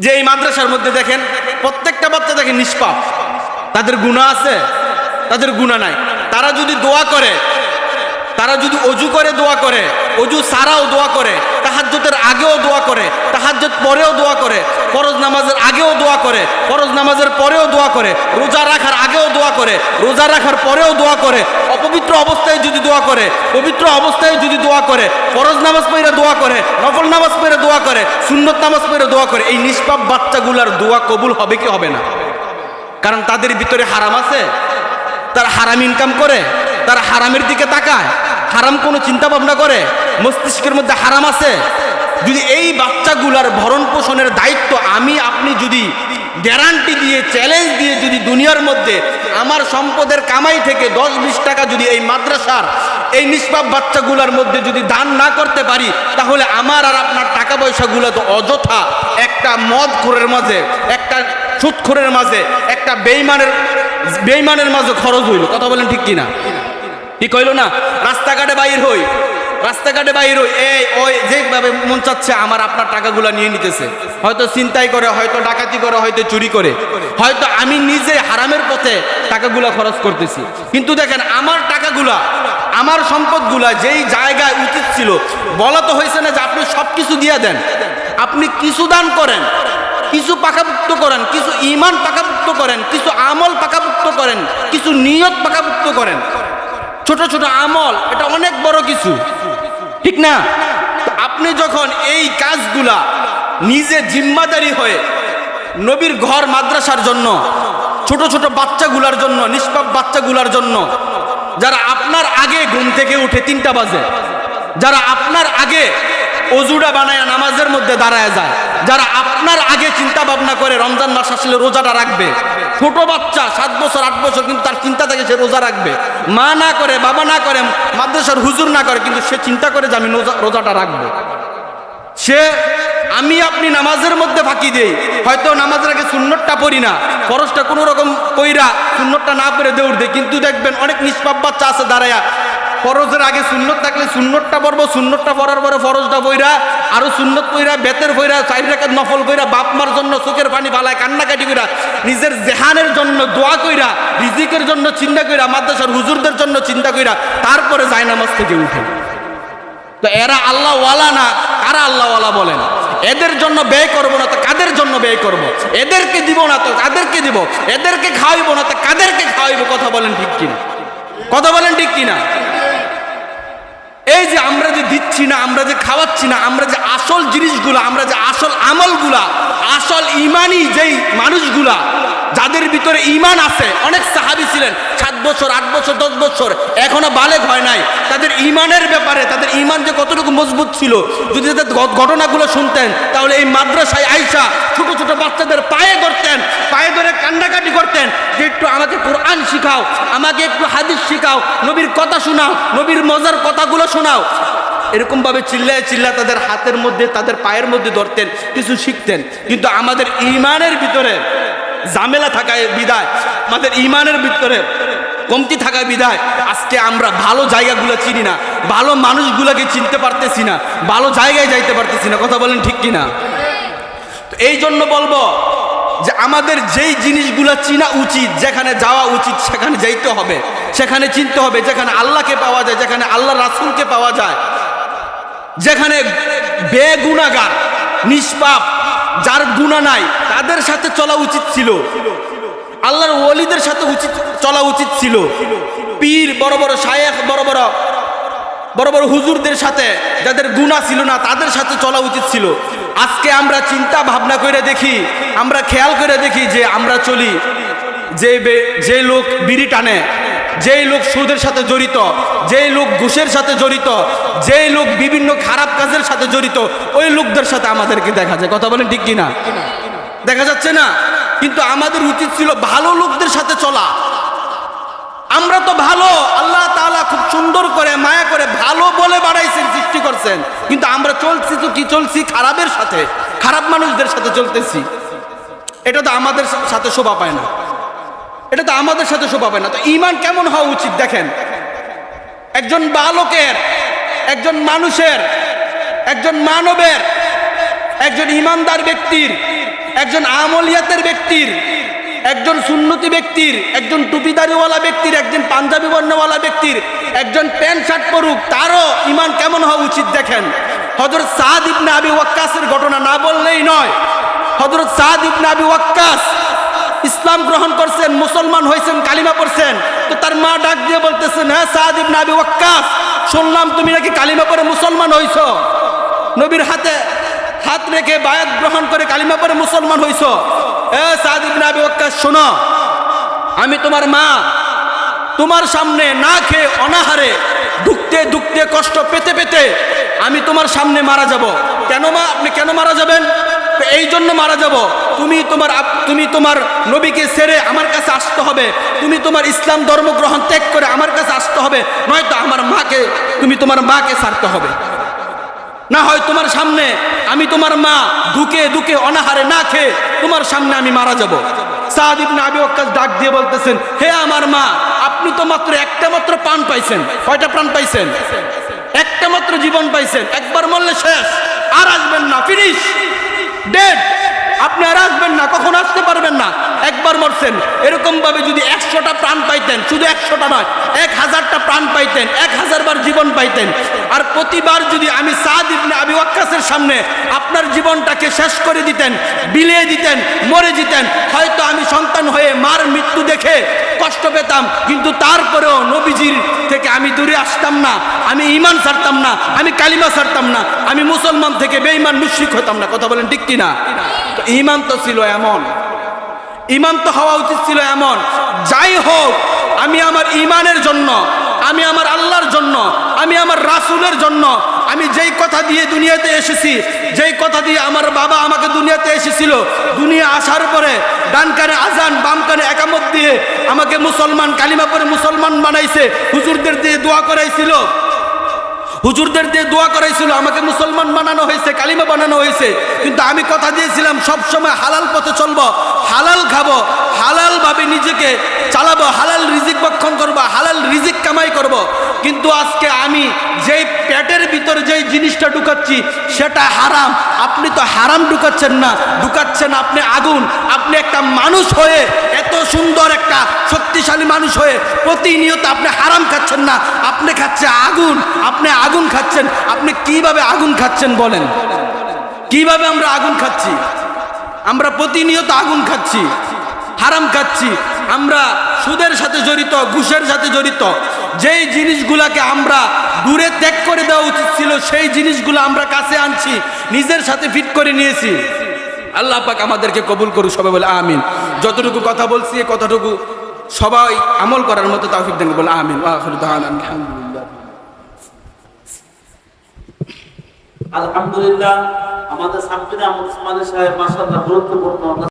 যে এই মাদ্রাসার মধ্যে দেখেন প্রত্যেকটা বাচ্চা দেখেন নিষ্পাপ, তাদের গুনাহ আছে, তাদের গুনাহ নাই। তারা যদি দোয়া করে, তারা যদি অজু করে দোয়া করে, অজু ছাড়াও দোয়া করে, তাহাজ্জুদের আগেও দোয়া করে, তাহাজ্জুদ পরেও দোয়া করে, ফরজ নামাজের আগেও দোয়া করে, ফরজ নামাজের পরেও দোয়া করে, রোজা রাখার আগেও দোয়া করে, রোজা রাখার পরেও দোয়া করে, অপবিত্র অবস্থায় যদি দোয়া করে, পবিত্র অবস্থায় যদি দোয়া করে, ফরজ নামাজ পড়ে দোয়া করে, নফল নামাজ পড়ে দোয়া করে, সুন্নত নামাজ পড়ে দোয়া করে, এই নিষ্পাপ বাচ্চাগুলার দোয়া কবুল হবে কি হবে না? কারণ তাদের ভিতরে হারাম আছে, তারা হারাম ইনকাম করে, তারা হারামের দিকে তাকায়, হারাম কোনো চিন্তা ভাবনা করে, মস্তিষ্কের মধ্যে হারাম আছে। যদি এই বাচ্চাগুলার ভরণ পোষণের দায়িত্ব আমি আপনি যদি গ্যারান্টি দিয়ে চ্যালেঞ্জ দিয়ে যদি দুনিয়ার মধ্যে আমার সম্পদের কামাই থেকে 10-20 টাকা যদি এই মাদ্রাসার এই নিষ্পাপ বাচ্চাগুলার মধ্যে যদি দান না করতে পারি, তাহলে আমার আর আপনার টাকা পয়সাগুলো তো অযথা একটা মদখোরের মাঝে, একটা সুদখোরের মাঝে, একটা বেঈমানের মাঝে খরচ হইল। কথা বলেন ঠিক কিনা? ঠিক হইল না? রাস্তাঘাটে বাইর হই, রাস্তাঘাটে বাইর হই, এই ওই যেভাবে মন চাচ্ছে আমার আপনার টাকাগুলো নিয়ে নিতেছে, হয়তো ছিনতাই করে, হয়তো ডাকাতি করে, হয়তো চুরি করে, হয়তো আমি নিজে হারামের পথে টাকাগুলা খরচ করতেছি। কিন্তু দেখেন আমার টাকাগুলা, আমার সম্পদগুলা যেই জায়গায় উচিত ছিল, বলা তো হয়েছে না যে আপনি সব কিছু দিয়ে দেন, আপনি কিছু দান করেন, কিছু পাকাপুক্ত করেন, কিছু ঈমান পাকাপুক্ত করেন, কিছু আমল পাকাপুক্ত করেন, কিছু নিয়ত পাকাপুক্ত করেন। ছোট ছোট আমল, এটা অনেক বড় কিছু, ঠিক না? আপনি যখন এই কাজগুলা নিজে জিম্মাদারি হয়ে নবীর ঘর মাদ্রাসার জন্য, ছোট ছোট বাচ্চাগুলার জন্য, নিষ্পাপ বাচ্চাগুলার জন্য, যারা আপনার আগে ঘুম থেকে উঠে 3টা বাজে, যারা আপনার আগে অজুটা বানায় নামাজের মধ্যে দাঁড়ায় যায়, যারা আপনার আগে চিন্তা ভাবনা করে রমজান মাস আসলে রোজাটা রাখবে, ছোট বাচ্চা 7 বছর 8 বছর কিন্তু তার চিন্তা থাকে সে রোজা রাখবে, মা না করে, বাবা না করে, মাদ্রাসার হুজুর না করে, কিন্তু সে চিন্তা করে যে আমি রোজাটা রাখবো। সে আমি আপনি নামাজের মধ্যে ফাঁকি দেই, হয়তো নামাজের আগে সুন্নতটা পড়ি না, ফরজটা কোনো রকম কইরা সুন্নতটা না পড়ে দৌড় দেয়, কিন্তু দেখবেন অনেক নিষ্পাপ বাচ্চা আছে দাঁড়ায়া ফরজের আগে সুন্নত থাকলে সুন্নতটা পড়বো, সুন্নতটা পড়ার পরে ফরজটা পইরা, আরো সুন্নত পইরা, বেতের পইরা, 4 রাকাত নফল কইরা, বাপ মার জন্য চোখের পানি ফালায়, কান্নাকাটি কইরা, নিজের জেহানের জন্য দোয়া কইরা, রিজিকের জন্য চিন্তা কইরা, মাদ্রাসার হুজুরদের জন্য চিন্তা কইরা, তারপরে যায় নামাজ থেকে উঠে। তো এরা আল্লাহ ওয়ালা না, কারা আল্লাহ ওয়ালা বলেন? এদের জন্য ব্যয় করবো না তো কাদের জন্য ব্যয় করব? এদেরকে দিব না তো কাদেরকে দিব? এদেরকে খাওয়াইবো না তো কাদেরকে খাওয়াইবো? কথা বলেন ঠিক কিনা? কথা বলেন ঠিক কিনা? এই যে আমরা যে দিচ্ছি না, আমরা যে খাওয়াচ্ছি না, আমরা যে আসল জিনিসগুলা, আমরা যে আসল আমলগুলা, আসল ইমানি যেই মানুষগুলা যাদের ভিতরে ইমান আছে, অনেক সাহাবী ছিলেন 7 বছর 8 বছর 10 বছর এখনো বালেগ হয় নাই, তাদের ইমানের ব্যাপারে, তাদের ইমান যে কতটুকু মজবুত ছিল, যদি তাদের ঘটনাগুলো শুনতেন তাহলে এই মাদ্রাসায় আইসা ছোট ছোট বাচ্চাদের পায়ে ধরতেন, পায়ে ধরে কান্নাকাটি করতেন যে একটু আমাকে কোরআন শিখাও, আমাকে একটু হাদিস শিখাও, নবীর কথা শোনাও, নবীর মজার কথাগুলো শোনাও। এরকম ভাবে চিল্লায় চিল্লা তাদের হাতের মধ্যে, তাদের পায়ের মধ্যে ধরতেন, কিছু শিখতেন। কিন্তু আমাদের ইমানের ভিতরে ঝামেলা থাকায় বিদায়, আমাদের ইমানের ভিতরে কমতি থাকায় বিদায় আজকে আমরা ভালো জায়গাগুলো চিনি না, ভালো মানুষগুলোকে চিনতে পারতেছি না, ভালো জায়গায় যাইতে পারতেছি না। কথা বলেন ঠিক কিনা? তো এই জন্য বলবো যে আমাদের যেই জিনিসগুলো চিনা উচিত, যেখানে যাওয়া উচিত সেখানে যাইতে হবে, সেখানে চিনতে হবে, যেখানে আল্লাহকে পাওয়া যায়, যেখানে আল্লাহ রাসূলকে পাওয়া যায়, যেখানে বেগুনাহগার নিষ্পাপ যার গুনাহ নাই তাদের সাথে চলা উচিত ছিল, আল্লাহর ওলিদের সাথে চলা উচিত ছিল, পীর বড় বড় শায়েখ বড় বড় হুজুরদের সাথে যাদের গুনাহ ছিল না তাদের সাথে চলা উচিত ছিল। আজকে আমরা চিন্তা ভাবনা করে দেখি, আমরা খেয়াল করে দেখি যে আমরা চলি, যে লোক বিড়ি টানে, যেই লোক সুদের সাথে জড়িত, যেই লোক ঘুষের সাথে জড়িত, যেই লোক বিভিন্ন খারাপ কাজের সাথে জড়িত, ওই লোকদের সাথে আমাদেরকে দেখা যায়। কথা বলেন ঠিক কিনা? দেখা যাচ্ছে না? কিন্তু আমাদের উচিত ছিল ভালো লোকদের সাথে চলা। আমরা তো ভালো, আল্লাহ তাআলা খুব সুন্দর করে মায়া করে ভালো বলে বাড়াইছেন, সৃষ্টি করছেন, কিন্তু আমরা চলছি তো কি চলছি? খারাপের সাথে, খারাপ মানুষদের সাথে চলতেছি। এটা তো আমাদের সাথে শোভা পায় না, এটা তো আমাদের সাথে শোভা পায় না। তো ঈমান কেমন হওয়া উচিত দেখেন, একজন বালকের, একজন মানুষের, একজন মানবের একজন ইমানদার ব্যক্তির, একজন আমলিয়াতের ব্যক্তির, একজন সুন্নতি ব্যক্তির, একজন টুপিদারিওয়ালা ব্যক্তির, একজন পাঞ্জাবি বর্ণওয়ালা ব্যক্তির, একজন প্যান্ট শার্ট পরুক, তারও ইমান কেমন হওয়া উচিত দেখেন। হযরত সাদ ইবনে আবি ওয়াক্কাসের ঘটনা না বললেই নয়। হযরত সাদ ইবনে আবি ওয়াক্কাস ইসলাম গ্রহণ করছেন, মুসলমান হয়েছেন, কালিমা পড়ছেন। তো তার মা ডাক দিয়ে বলতেছেন, হ্যাঁ সাদ ইবনে আবি ওয়াক্কাস, শুনলাম তুমি নাকি কালিমা পড়ে মুসলমান হইছো, নবীর হাতে হাত রেখে বায়াত গ্রহণ করে কালিমা পড়ে মুসলমান হইছো। সাদ ইবনে আবি ওয়াক্কাস শোনো, আমি তোমার মা, তোমার সামনে না খেয়ে অনাহারে দুঃখতে দুঃখতে কষ্ট পেতে পেতে আমি তোমার সামনে মারা যাব। কেন মা, আপনি কেন মারা যাবেন? এই জন্য মারা যাব, তুমি তোমার নবীকে ছেড়ে আমার কাছে আসতে হবে, তুমি তোমার ইসলাম ধর্ম গ্রহণ ত্যাগ করে আমার কাছে আসতে হবে, নয়তো তোমার মাকে ছাড়তে হবে। না হয় তোমার সামনে আমি তোমার মা দুঃখে দুঃখে অনাহারে না খেয়ে তোমার সামনে আমি মারা যাব। সাদ ইবনে আবি ওয়াক্কাস ডাক দিয়ে বলতেছেন, হে আমার মা, আপনি তো মাত্র একটা মাত্র প্রাণ পাইছেন। কয়টা প্রাণ পাইছেন? একটা মাত্র জীবন পাইছেন। একবার মরলে শেষ, আর আসবেন না, ফিনিশ, ডেড। আপনি আর আসবেন না, কখন আসতে পারবেন না। একবার মরছেন। এরকম ভাবে যদি 100টা প্রাণ পাইতেন, শুধু 100টা নয়, 1000টা প্রাণ পাইতেন, 1000 বার জীবন পাইতেন। আর প্রতিবার যদি আমি সাদ ইবনে আবি ওয়াক্কাসের সামনে আপনার জীবনটাকে শেষ করে দিতেন, বিলিয়ে দিতেন, মরে যেতেন, হয়তো আমি সন্তান হয়ে মার মৃত্যু দেখে কষ্ট পেতাম, কিন্তু তারপরেও নবীজির থেকে আমি দূরে আসতাম না, আমি ঈমান ছাড়তাম না, আমি কালিমা ছাড়তাম না, আমি মুসলমান থেকে বেঈমান মুশরিক হতাম না। কথা বলেন ঠিক কিনা? তো ঈমান তো ছিল এমন, ঈমান তো হওয়া উচিত ছিল এমন, যাই হোক আমি আমার ঈমানের জন্য, আমি আমার আল্লাহর জন্য, আমি আমার রাসূলের জন্য, আমি যেই কথা দিয়ে দুনিয়াতে এসেছি, যেই কথা দিয়ে আমার বাবা আমাকে দুনিয়াতে এসেছিল, দুনিয়া আসার পরে ডান কানে আজান বাম কানে একামত দিয়ে আমাকে মুসলমান, কালিমা পড়ে মুসলমান বানাইছে, হুজুরদের দিয়ে দোয়া করাইছিল, আমাকে মুসলমান বানানো হয়েছে, কালিমা বানানো হয়েছে। কিন্তু আমি কথা দিয়েছিলাম সবসময় হালাল পথে চলবো, হালাল খাবো, হালাল ভাবে নিজেকে চালাবো, হালাল রিজিক ভক্ষণ করবো, হালাল রিজিক কামাই করব। কিন্তু আজকে আমি যেই পেটের ভিতরে যেই জিনিসটা ঢুকাচ্ছি সেটা হারাম। আপনি তো হারাম ঢুকাচ্ছেন না, ঢুকাচ্ছেন আপনি আগুন। আপনি একটা মানুষ হয়ে, এত সুন্দর একটা শক্তিশালী মানুষ হয়ে প্রতিনিয়ত আপনি হারাম খাচ্ছেন না, আপনি খাচ্ছে আগুন। আপনি আগুন খাচ্ছেন। আপনি কিভাবে আগুন খাচ্ছেন বলেন? কিভাবে আমরা আগুন খাচ্ছি? আমরা প্রতিনিয়ত আগুন খাচ্ছি, হারাম খাচ্ছি। আমরা সুদের সাথে জড়িত, ঘুষের সাথে জড়িত। যেই জিনিসগুলাকে আমরা দূরে ত্যাগ করে দেওয়া উচিত ছিল, সেই জিনিসগুলো আমরা কাছে আনছি, নিজের সাথে ফিট করে নিয়েছি। আল্লাহ পাক আমাদেরকে কবুল করুক, সবাই বলে আমিন। যতটুকু কথা বলছি এই কথাটুকু সবাই আমল করার মতো তৌফিক দেন, বলে আমিন। আলহামদুলিল্লাহ। আমাদের সামনে আমাদের সাহেব মাশাআল্লাহ গুরুত্বপূর্ণ